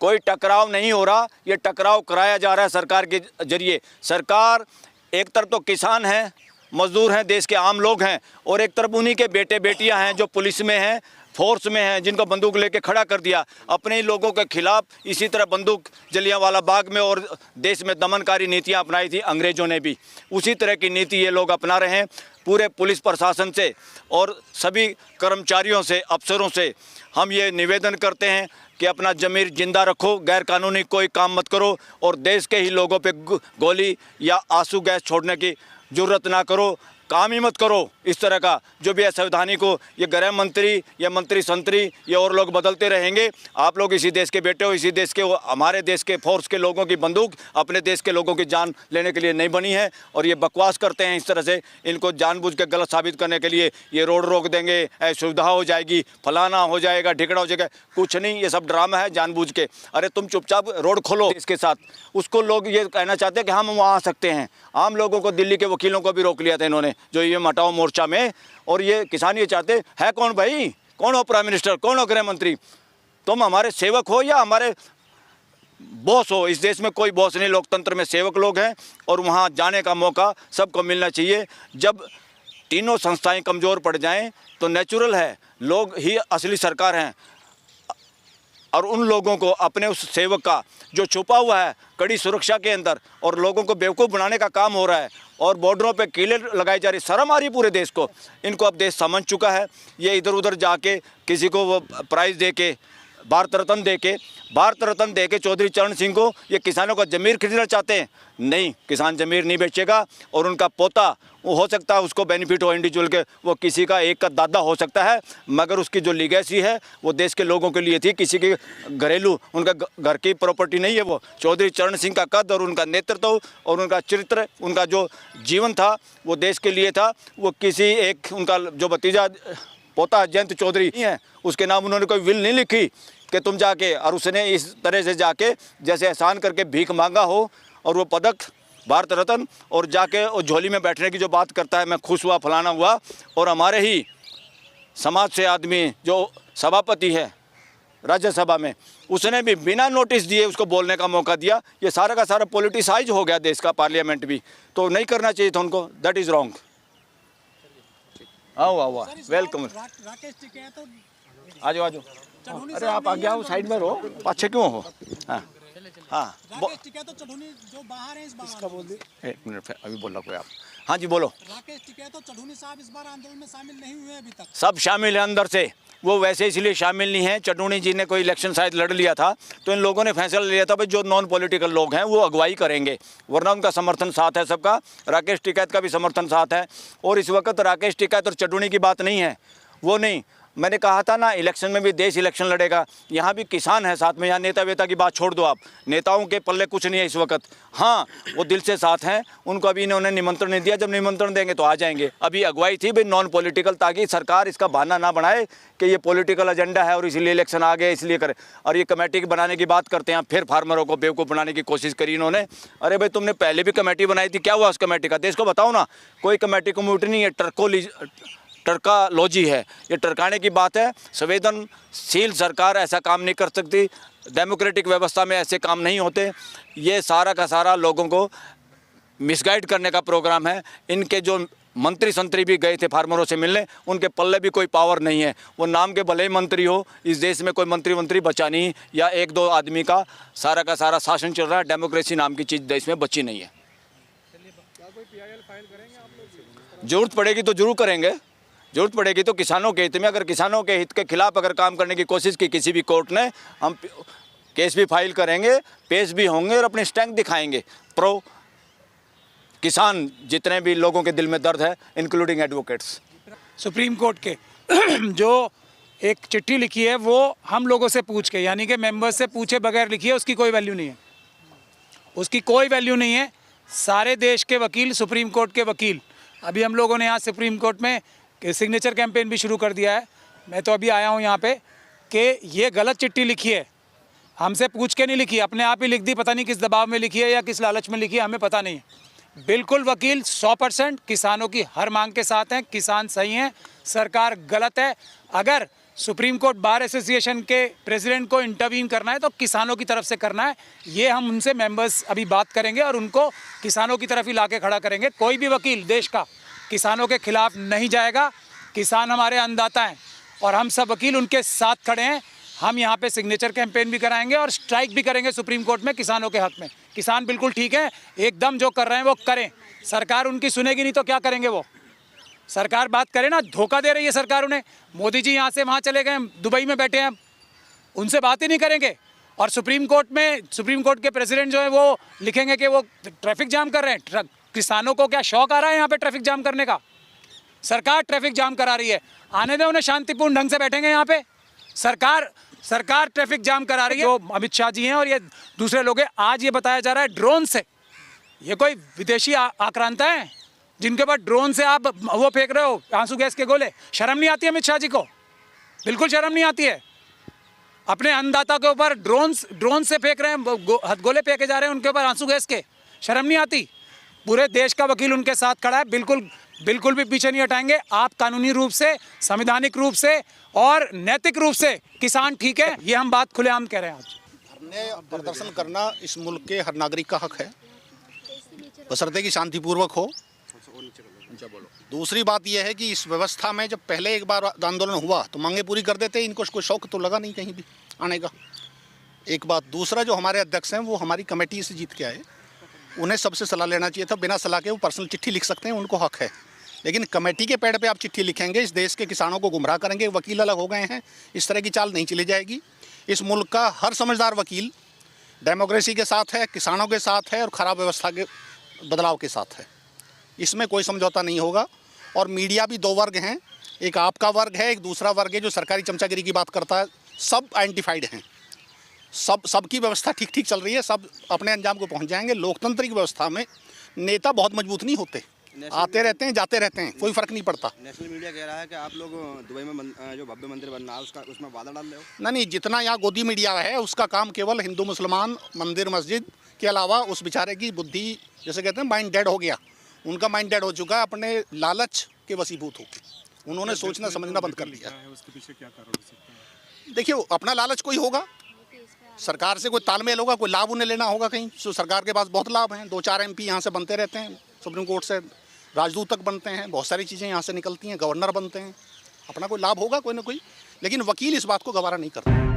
कोई टकराव नहीं हो रहा, ये टकराव कराया जा रहा है सरकार के जरिए। सरकार एक तरफ तो किसान हैं, मजदूर हैं, देश के आम लोग हैं, और एक तरफ उन्हीं के बेटे बेटियां हैं जो पुलिस में हैं, फोर्स में हैं, जिनको बंदूक लेके खड़ा कर दिया। अपने ही लोगों के खिलाफ इसी तरह बंदूक जलियांवाला बाग में और देश में दमनकारी नीतियां अपनाई थी अंग्रेज़ों ने भी, उसी तरह की नीति ये लोग अपना रहे हैं। पूरे पुलिस प्रशासन से और सभी कर्मचारियों से, अफसरों से हम ये निवेदन करते हैं कि अपना ज़मीर जिंदा रखो, गैर कानूनी कोई काम मत करो, और देश के ही लोगों पे गोली या आंसू गैस छोड़ने की जुर्रत ना करो, काम ही मत करो इस तरह का। जो भी असंवैधानिक हो, ये गृह मंत्री या मंत्री संतरी ये और लोग बदलते रहेंगे। आप लोग इसी देश के बेटे हो, इसी देश के, हमारे देश के फोर्स के लोगों की बंदूक अपने देश के लोगों की जान लेने के लिए नहीं बनी है, और ये बकवास करते हैं इस तरह से। इनको जानबूझ के गलत साबित करने के लिए ये रोड रोक देंगे, असुविधा हो जाएगी, फलाना हो जाएगा, ढिकड़ा हो जाएगा, कुछ नहीं, ये सब ड्रामा है जानबूझ के। अरे तुम चुपचाप रोड खोलो इसके साथ। उसको लोग ये कहना चाहते हैं कि हम वहाँ आ सकते हैं। आम लोगों को, दिल्ली के वकीलों को भी रोक लिया था इन्होंने, जो ये हटाओ मोर्चा में। और ये किसान ये चाहते हैं कौन भाई, कौन हो प्राइम मिनिस्टर, कौन हो गृह मंत्री? तुम हमारे सेवक हो या हमारे बॉस हो? इस देश में कोई बॉस नहीं, लोकतंत्र में सेवक लोग हैं, और वहाँ जाने का मौका सबको मिलना चाहिए। जब तीनों संस्थाएं कमज़ोर पड़ जाएं तो नेचुरल है, लोग ही असली सरकार हैं, और उन लोगों को, अपने उस सेवक का जो छुपा हुआ है कड़ी सुरक्षा के अंदर, और लोगों को बेवकूफ़ बनाने का काम हो रहा है, और बॉर्डरों पे कीलें लगाई जा रही, शर्म आ रही पूरे देश को। इनको अब देश समझ चुका है। ये इधर उधर जाके किसी को वो प्राइज़ दे के, भारत रत्न दे के चौधरी चरण सिंह को ये किसानों का ज़मीर खरीदना चाहते हैं। नहीं, किसान ज़मीर नहीं बेचेगा, और उनका पोता वो हो सकता है उसको बेनिफिट हो इंडिविजुअल के, वो किसी का एक का दादा हो सकता है, मगर उसकी जो लीगेसी है वो देश के लोगों के लिए थी, किसी के घरेलू, उनका घर की प्रॉपर्टी नहीं है वो। चौधरी चरण सिंह का कद और उनका नेतृत्व और उनका चरित्र, उनका जो जीवन था वो देश के लिए था। वो किसी एक, उनका जो भतीजा पोता जयंत चौधरी है, उसके नाम उन्होंने कोई विल नहीं लिखी कि तुम जाके, और उसने इस तरह से जाके जैसे एहसान करके भीख मांगा हो, और वो पदक भारत रत्न, और जाके और झोली में बैठने की जो बात करता है, मैं खुश हुआ, फलाना हुआ। और हमारे ही समाज से आदमी जो सभापति है राज्यसभा में, उसने भी बिना नोटिस दिए उसको बोलने का मौका दिया। ये सारा का सारा पॉलिटिसाइज हो गया देश का पार्लियामेंट भी, तो नहीं करना चाहिए था उनको, दैट इज़ रॉन्ग। आओ वेलकम। राकेश टिकैत आ जाओ। अरे आप आगे आओ, साइड में रहो, पाछे क्यों हो? हाँ राकेश टिकैत और चढ़ूनी जो बाहर हैं, इस बार इसका बोल दिए। एक मिनट, अभी बोल रहा कोई आप। हाँ जी बोलो। राकेश टिकैत और चढ़ूनी साहब इस बार आंदोलन में शामिल नहीं हुए अभी तक। सब शामिल है अंदर से, वो वैसे इसलिए शामिल नहीं है। चढ़ूनी जी ने कोई इलेक्शन शायद लड़ लिया था, तो इन लोगों ने फैसला लिया था भाई जो नॉन पॉलिटिकल लोग हैं वो अगुवाई करेंगे, वरना उनका समर्थन साथ है सबका। राकेश टिकैत का भी समर्थन साथ है, और इस वक्त राकेश टिकैत और चढ़ूनी की बात नहीं है, वो नहीं। मैंने कहा था ना, इलेक्शन में भी देश इलेक्शन लड़ेगा, यहाँ भी किसान है साथ में। यहाँ नेता वेता की बात छोड़ दो आप, नेताओं के पल्ले कुछ नहीं है इस वक्त। हाँ, वो दिल से साथ हैं, उनको अभी इन्होंने निमंत्रण नहीं दिया, जब निमंत्रण देंगे तो आ जाएंगे। अभी अगुवाई थी भाई नॉन पॉलिटिकल, ताकि सरकार इसका बहाना ना बनाए कि ये पॉलिटिकल एजेंडा है और इसलिए इलेक्शन आ गए इसलिए करे। और ये कमेटी बनाने की बात करते हैं, फिर फार्मरों को बेवकूफ़ बनाने की कोशिश करी इन्होंने। अरे भाई तुमने पहले भी कमेटी बनाई थी, क्या हुआ उस कमेटी का? देश को बताओ ना। कोई कमेटी कम्यूनिटी नहीं है, टर्कालॉजी है, ये टरकाने की बात है। संवेदनशील सरकार ऐसा काम नहीं कर सकती, डेमोक्रेटिक व्यवस्था में ऐसे काम नहीं होते। ये सारा का सारा लोगों को मिसगाइड करने का प्रोग्राम है। इनके जो मंत्री संतरी भी गए थे फार्मरों से मिलने, उनके पल्ले भी कोई पावर नहीं है। वो नाम के भले ही मंत्री हो, इस देश में कोई मंत्री बचा नहीं, या एक दो आदमी का सारा शासन चल रहा है। डेमोक्रेसी नाम की चीज़ देश में बची नहीं है। जरूरत पड़ेगी तो जरूर करेंगे, जरूरत पड़ेगी तो किसानों के हित में। अगर किसानों के हित के खिलाफ अगर काम करने की कोशिश की किसी भी कोर्ट ने, हम केस भी फाइल करेंगे, पेश भी होंगे और अपने स्टैंक दिखाएंगे प्रो किसान जितने भी लोगों के दिल में दर्द है, इंक्लूडिंग एडवोकेट्स। सुप्रीम कोर्ट के जो एक चिट्ठी लिखी है वो हम लोगों से पूछ के, यानी कि मेंबर्स से पूछे बगैर लिखी है, उसकी कोई वैल्यू नहीं है, उसकी कोई वैल्यू नहीं है। सारे देश के वकील, सुप्रीम कोर्ट के वकील, अभी हम लोगों ने यहाँ सुप्रीम कोर्ट में सिग्नेचर कैंपेन भी शुरू कर दिया है। मैं तो अभी आया हूँ यहाँ पे कि ये गलत चिट्ठी लिखी है, हमसे पूछ के नहीं लिखी, अपने आप ही लिख दी। पता नहीं किस दबाव में लिखी है या किस लालच में लिखी है, हमें पता नहीं है। बिल्कुल वकील 100% किसानों की हर मांग के साथ हैं, किसान सही हैं, सरकार गलत है। अगर सुप्रीम कोर्ट बार एसोसिएशन के प्रेसिडेंट को इंटरवीन करना है तो किसानों की तरफ से करना है। ये हम उनसे मेंबर्स अभी बात करेंगे और उनको किसानों की तरफ ही लाके खड़ा करेंगे। कोई भी वकील देश का किसानों के खिलाफ नहीं जाएगा। किसान हमारे अन्नदाता हैं और हम सब वकील उनके साथ खड़े हैं। हम यहाँ पे सिग्नेचर कैंपेन भी कराएंगे और स्ट्राइक भी करेंगे सुप्रीम कोर्ट में किसानों के हक में। किसान बिल्कुल ठीक है, एकदम जो कर रहे हैं वो करें। सरकार उनकी सुनेगी नहीं तो क्या करेंगे वो? सरकार बात करे ना, धोखा दे रही है सरकार उन्हें। मोदी जी यहाँ से वहाँ चले गए, दुबई में बैठे हैं, उनसे बात ही नहीं करेंगे। और सुप्रीम कोर्ट के प्रेसिडेंट जो है वो लिखेंगे कि वो ट्रैफिक जाम कर रहे हैं। किसानों को क्या शौक आ रहा है यहाँ पे ट्रैफिक जाम करने का? सरकार ट्रैफिक जाम करा रही है, आने दें उन्हें, शांतिपूर्ण ढंग से बैठेंगे यहाँ पे। सरकार ट्रैफिक जाम करा रही है। जो अमित शाह जी हैं और ये दूसरे लोग हैं, आज ये बताया जा रहा है ड्रोन से, ये कोई विदेशी आक्रांता है जिनके ऊपर ड्रोन से आप वो फेंक रहे हो आंसू गैस के गोले। शर्म नहीं आती अमित शाह जी को? बिल्कुल शर्म नहीं आती है। अपने अन्नदाता के ऊपर ड्रोन से फेंक रहे हैं, गोले फेंके जा रहे हैं उनके ऊपर आंसू गैस के। शर्म नहीं आती? पूरे देश का वकील उनके साथ खड़ा है, बिल्कुल भी पीछे नहीं हटाएंगे। आप कानूनी रूप से, संवैधानिक रूप से और नैतिक रूप से किसान ठीक है, ये हम बात खुलेआम कह रहे हैं। आज धरने प्रदर्शन करना इस मुल्क के हर नागरिक का हक है, बशर्ते कि शांतिपूर्वक हो। दूसरी बात यह है कि इस व्यवस्था में जब पहले एक बार आंदोलन हुआ तो मांगे पूरी कर देते, इनको कोई शौक तो लगा नहीं कहीं भी आने का। एक बात। दूसरा, जो हमारे अध्यक्ष हैं वो हमारी कमेटी से जीत के आए, उन्हें सबसे सलाह लेना चाहिए था। बिना सलाह के वो पर्सनल चिट्ठी लिख सकते हैं, उनको हक है, लेकिन कमेटी के पैड पे आप चिट्ठी लिखेंगे, इस देश के किसानों को गुमराह करेंगे। वकील अलग हो गए हैं, इस तरह की चाल नहीं चली जाएगी। इस मुल्क का हर समझदार वकील डेमोक्रेसी के साथ है, किसानों के साथ है और ख़राब व्यवस्था के बदलाव के साथ है। इसमें कोई समझौता नहीं होगा। और मीडिया भी दो वर्ग हैं, एक आपका वर्ग है, एक दूसरा वर्ग है जो सरकारी चमचागिरी की बात करता है। सब आइडेंटिफाइड हैं, सबकी व्यवस्था ठीक ठीक चल रही है, सब अपने अंजाम को पहुंच जाएंगे। लोकतांत्रिक व्यवस्था में नेता बहुत मजबूत नहीं होते, आते रहते हैं जाते रहते हैं, कोई फर्क नहीं पड़ता। नेशनल मीडिया कह रहा है कि आप लोग दुबई में जो भव्य मंदिर बन रहा है उसमें वादा डाल रहे हो। नहीं, जितना यहाँ गोदी मीडिया है उसका काम केवल हिंदू मुसलमान मंदिर मस्जिद के अलावा उस बेचारे की बुद्धि, जैसे कहते हैं, माइंड डेड हो गया। उनका माइंड डेड हो चुका है, अपने लालच के वसीभूत होकर उन्होंने सोचना समझना बंद कर लिया। उसके पीछे क्या कारण हो सकता है? देखिए, अपना लालच कोई होगा, सरकार से कोई तालमेल होगा, कोई लाभ उन्हें लेना होगा कहीं। तो सरकार के पास बहुत लाभ हैं, 2-4 MP यहाँ से बनते रहते हैं, सुप्रीम कोर्ट से राजदूत तक बनते हैं, बहुत सारी चीज़ें यहाँ से निकलती हैं, गवर्नर बनते हैं। अपना कोई लाभ होगा कोई ना कोई, लेकिन वकील इस बात को गवारा नहीं करता।